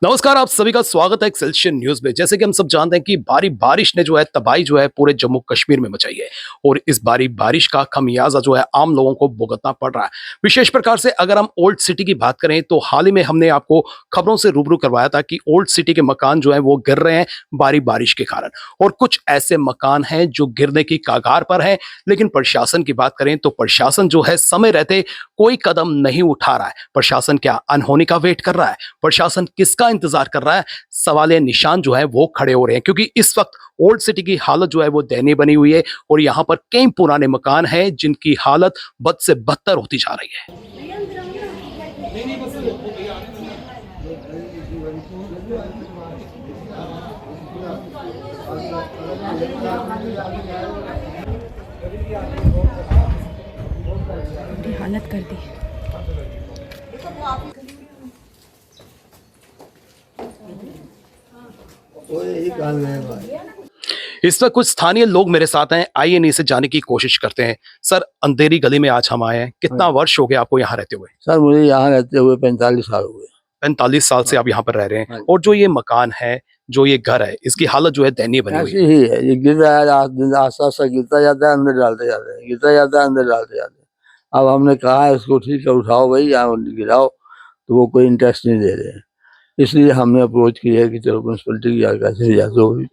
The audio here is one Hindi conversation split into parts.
नमस्कार, आप सभी का स्वागत है एक्सेलशियन न्यूज में। जैसे कि हम सब जानते हैं कि भारी बारिश ने जो है तबाही जो है पूरे जम्मू कश्मीर में मचाई है और इस भारी बारिश का खमियाजा जो है आम लोगों को भुगतना पड़ रहा है। विशेष प्रकार से अगर हम ओल्ड सिटी की बात करें तो हाल ही में हमने आपको खबरों से रूबरू करवाया था कि ओल्ड सिटी के मकान जो है वो गिर रहे हैं भारी बारिश के कारण, और कुछ ऐसे मकान हैं जो गिरने की कगार पर हैं। लेकिन प्रशासन की बात करें तो प्रशासन जो है समय रहते कोई कदम नहीं उठा रहा है। प्रशासन क्या अनहोनी का वेट कर रहा है? प्रशासन किसका इंतजार कर रहा है? सवालिया निशान जो है वो खड़े हो रहे हैं, क्योंकि इस वक्त ओल्ड सिटी की हालत जो है वो दयनीय बनी हुई है और यहाँ पर कई पुराने मकान हैं जिनकी हालत बद से बदतर होती जा रही है। हालत कर दी। इस वक्त कुछ स्थानीय लोग मेरे साथ हैं, आइए इनसे जानने की कोशिश करते हैं। सर, अंधेरी गली में आज हम आए हैं। कितना वर्ष हो गया आपको यहाँ रहते हुए? सर मुझे यहाँ रहते हुए 45 साल हो गए। 45 साल से आप यहाँ पर रह रहे हैं, और जो ये मकान है, जो ये घर है, इसकी हालत जो है दयनीय बनी हुई है। ऐसी ही है, ये गिर रहा है, आस्ता आस्ता गिरता जाता है, अंदर डालते जाते हैं, गिरता जाता है, अंदर डालते जाते हैं। अब हमने कहा है इसको ठीक है, उठाओ भाई, यहाँ गिराओ, तो वो कोई इंटरेस्ट नहीं दे रहे हैं। इसलिए हमने अप्रोच की है कि चलो म्यूनसिपलिटी या कैसे या जो भी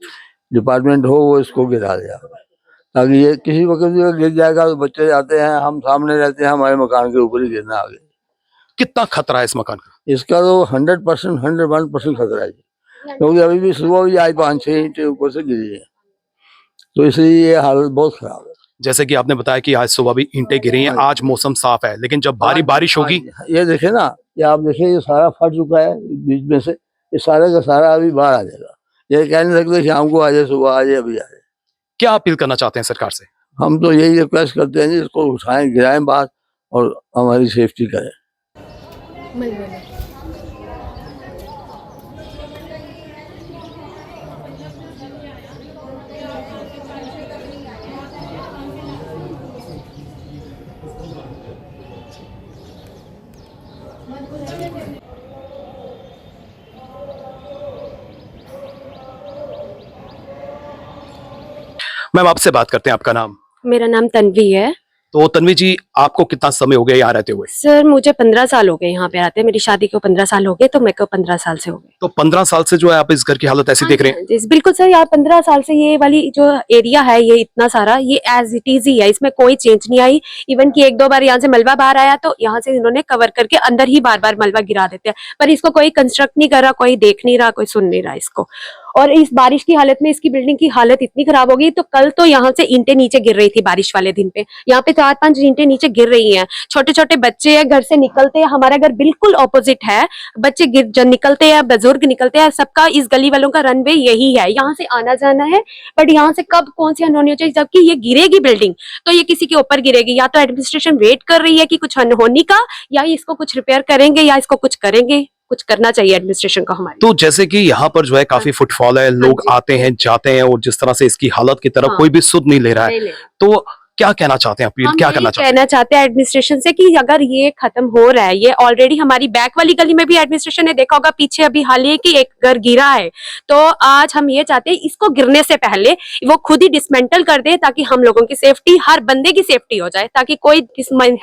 डिपार्टमेंट हो वो इसको गिरा दे, ताकि ये किसी वक्त भी गिर जाएगा तो बच्चे जाते हैं, हम सामने रहते हैं, हमारे मकान के ऊपर ही गिरना आगे। कितना खतरा है इस मकान का? इसका तो 100% 101% खतरा है, क्योंकि अभी भी सुबह भी आज 5-6 ईंटें ऊपर से गिरी है, तो इसलिए ये हालत बहुत खराब है। जैसे कि आपने बताया कि आज सुबह भी ईंटें गिरी हैं, आज मौसम साफ है, लेकिन जब भारी बारिश होगी। ये देखे ना, ये आप देखिए, ये सारा फट चुका है बीच में से, ये सारे का सारा अभी बाहर आ जाएगा। ये कह नहीं सकते शाम को आ जाए, सुबह आ जाए, अभी आ जाए। क्या अपील करना चाहते हैं सरकार से? हम तो यही रिक्वेस्ट करते हैं जी, इसको उठाएं, गिराएं बाहर और हमारी सेफ्टी करें। मैम, आपसे बात करते हैं, आपका नाम? मेरा नाम तन्वी है। तो तन्वी जी, आपको कितना समय हो गया यहाँ रहते हुए? सर मुझे 15 साल हो गए यहाँ पे रहते हैं। मेरी शादी को 15 साल हो गए, तो मेरे को 15 साल से हो गए। तो 15 साल से जो है आप इस घर की हालत ऐसी देख रहे हैं? जी बिल्कुल सर, यार 15 साल से ये वाली जो एरिया है, ये इतना सारा, ये एज इट इज ही है, इसमें कोई चेंज नहीं आई। इवन कि 1-2 बार यहाँ से मलबा बाहर आया तो यहाँ से इन्होंने कवर करके अंदर ही बार बार मलबा गिरा देते हैं, पर इसको कोई कंस्ट्रक्ट नहीं कर रहा, कोई देख नहीं रहा, कोई सुन नहीं रहा इसको। और इस बारिश की हालत में इसकी बिल्डिंग की हालत इतनी खराब हो गई, तो कल तो यहाँ से ईंटें नीचे गिर रही थी बारिश वाले दिन पे, यहाँ पे 4-5 ईंटें नीचे गिर रही हैं। छोटे छोटे बच्चे हैं, घर से निकलते हैं, हमारा घर बिल्कुल ऑपोजिट है, बच्चे जब निकलते हैं, बुजुर्ग निकलते हैं, सबका इस गली वालों का रनवे यही है, यहाँ से आना जाना है। बट यहाँ से कब कौन सी अनहोनी हो जाए, जबकि ये गिरेगी बिल्डिंग तो ये किसी के ऊपर गिरेगी। या तो एडमिनिस्ट्रेशन वेट कर रही है कि कुछ अनहोनी का, या इसको कुछ रिपेयर करेंगे, या इसको कुछ करेंगे। कुछ करना चाहिए एडमिनिस्ट्रेशन का हमारे। तो जैसे कि यहाँ पर जो है काफी फुटफॉल है, लोग आते हैं जाते हैं, और जिस तरह से इसकी हालत की तरफ कोई भी सुध नहीं ले रहा है, तो क्या कहना चाहते हैं, अपील क्या करना चाहते हैं? कहना चाहते हैं एडमिनिस्ट्रेशन से कि अगर ये खत्म हो रहा है, ये ऑलरेडी हमारी बैक वाली गली में भी एडमिनिस्ट्रेशन ने देखा होगा, पीछे अभी हाल ही कि एक घर गिरा है, तो आज हम ये चाहते हैं इसको गिरने से पहले वो खुद ही डिसमेंटल कर दे, ताकि हम लोगों की सेफ्टी, हर बंदे की सेफ्टी हो जाए, ताकि कोई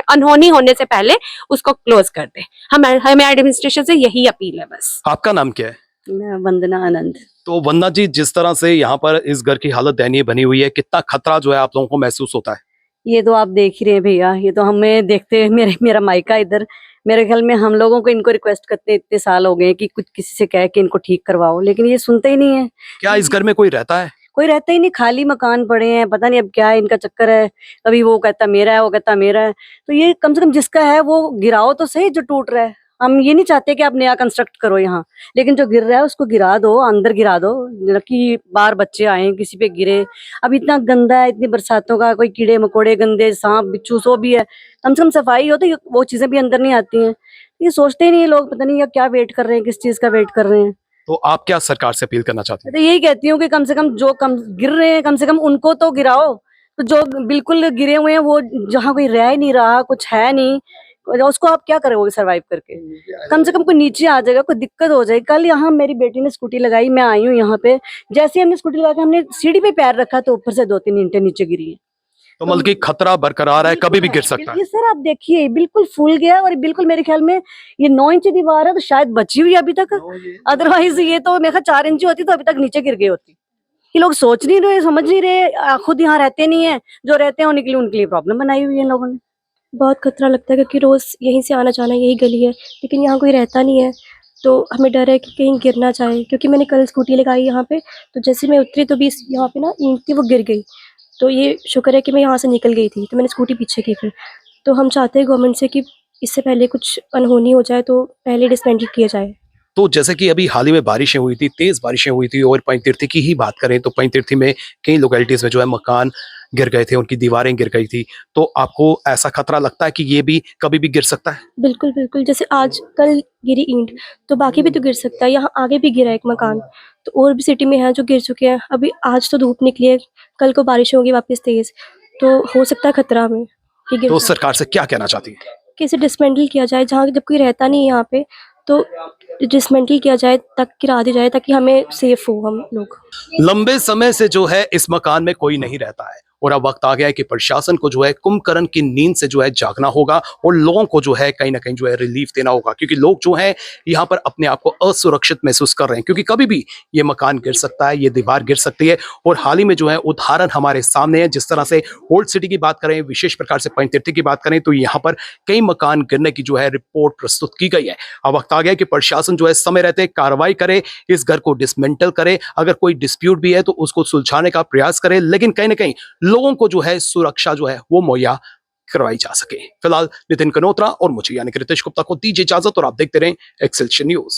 अनहोनी होने से पहले उसको क्लोज कर दे। हमें एडमिनिस्ट्रेशन से यही अपील है बस। आपका नाम क्या है? मैं वंदना आनंद। तो वंदना जी, जिस तरह से यहाँ पर इस घर की हालत दयनीय बनी हुई है, कितना खतरा जो है आप लोगों को महसूस होता है? ये तो आप देख ही रहे हैं भैया, ये तो हमें देखते मेरा मायका इधर, मेरे ख्याल में हम लोगों को इनको रिक्वेस्ट करते इतने साल हो गए कि कुछ किसी से कह के इनको ठीक करवाओ, लेकिन ये सुनते ही नहीं है। क्या इस घर में कोई रहता है? कोई रहता ही नहीं, खाली मकान पड़े हैं, पता नहीं अब क्या है इनका चक्कर है। कभी वो कहता मेरा है, वो कहता मेरा है, तो ये कम से कम जिसका है वो गिराओ तो सही, जो टूट रहा है। हम ये नहीं चाहते कि आप नया कंस्ट्रक्ट करो यहाँ, लेकिन जो गिर रहा है उसको गिरा दो, अंदर गिरा दो, कि बाहर बच्चे आए किसी पे गिरे। अब इतना गंदा है, इतनी बरसातों का, कोई कीड़े मकोड़े, गंदे सांप बिच्छू सो भी है, कम से कम सफाई हो तो वो चीजें भी अंदर नहीं आती हैं। ये सोचते ही नहीं लोग, पता नहीं क्या वेट कर रहे हैं, किस चीज का वेट कर रहे हैं। तो आप क्या सरकार से अपील करना चाहते हैं? तो यही कहती हूँ कि कम से कम जो कम गिर रहे हैं, कम से कम उनको तो गिराओ। तो जो बिल्कुल गिरे हुए हैं, वो जहाँ कोई रह ही नहीं रहा, कुछ है नहीं, उसको आप क्या करोगे सर्वाइव करके? कम से कम कोई नीचे आ जाएगा, कोई दिक्कत हो जाएगी। कल यहाँ मेरी बेटी ने स्कूटी लगाई, मैं आई हूँ यहाँ पे, जैसे ही हमने स्कूटी लगा के हमने सीढ़ी पे पैर रखा तो ऊपर से 2-3 ईंटें नीचे गिरी है। तो मतलब कि खतरा बरकरार है, कभी भी गिर सकता है। ये सर आप देखिए बिल्कुल फूल गया और बिल्कुल मेरे ख्याल में ये 9 इंच दीवार है तो शायद बची हुई है अभी तक, अदरवाइज ये तो मेरे ख्याल 4 इंच होती तो अभी तक नीचे गिर गई होती। ये लोग सोच नहीं रहे, समझ नहीं रहे, खुद यहाँ रहते नहीं है, जो रहते हैं उनके लिए प्रॉब्लम बनाई हुई है इन लोगों ने। बहुत खतरा लगता है क्योंकि रोज़ यहीं से आना जाना यही गली है, लेकिन यहाँ कोई रहता नहीं है तो हमें डर है कि कहीं गिर ना जाए। क्योंकि मैंने कल स्कूटी लगाई यहाँ पे, तो जैसे मैं उतरी तो भी यहाँ पे ना ईंट थी वो गिर गई। तो ये शुक्र है कि मैं यहाँ से निकल गई थी, तो मैंने स्कूटी पीछे की फिर। तो हम चाहते हैं गवर्नमेंट से कि इससे पहले कुछ अनहोनी हो जाए तो पहले डिसमेंटल किया जाए। तो जैसे कि अभी हाल ही में बारिशें हुई थी, तेज बारिशें हुई थी, और पंचतीर्थी की ही बात करें तो पंचतीर्थी में कई लोकेलिटीज में जो है मकान गिर गए थे, उनकी दीवारें गिर गई थी। तो आपको ऐसा खतरा लगता है कि ये भी कभी भी गिर सकता है? बिल्कुल बिल्कुल, जैसे आज कल गिरी ईंट तो बाकी भी तो गिर सकता है। यहाँ आगे भी गिरा एक मकान, तो और भी सिटी में है जो गिर चुके हैं। अभी आज तो धूप निकली है, कल को बारिश होगी वापस तेज, तो हो सकता है खतरा में कि गिर तो जाए। सरकार से क्या कहना चाहती है? कि इसे डिसमेंटल किया जाए, जहाँ जब कोई रहता नहीं है यहाँ पे तो डिसमेंटल किया जाए, तक गिरा दी जाए ताकि हमें सेफ हो हम लोग। लंबे समय से जो है इस मकान में कोई नहीं रहता है, और अब वक्त आ गया है कि प्रशासन को जो है कुंभकर्ण की नींद से जो है जागना होगा, और लोगों को जो है कहीं ना कहीं जो है रिलीफ देना होगा। क्योंकि लोग जो हैं यहाँ पर अपने आप को असुरक्षित महसूस कर रहे हैं, क्योंकि कभी भी ये मकान गिर सकता है, ये दीवार गिर सकती है। और हाल ही में जो है उदाहरण हमारे सामने है, जिस तरह से ओल्ड सिटी की बात करें, विशेष प्रकार से पंचतीर्थी की बात करें, तो यहाँ पर कई मकान गिरने की जो है रिपोर्ट प्रस्तुत की गई है। अब वक्त आ गया है कि प्रशासन जो है समय रहते कार्रवाई करे, इस घर को डिसमेंटल करे, अगर कोई डिस्प्यूट भी है तो उसको सुलझाने का प्रयास करे, लेकिन कहीं ना कहीं लोगों को जो है सुरक्षा जो है वो मुहैया करवाई जा सके। फिलहाल नितिन कनोत्रा और मुझे यानी कि रितेश गुप्ता को दीजिए इजाजत, और आप देखते रहें एक्सेल्शियर न्यूज।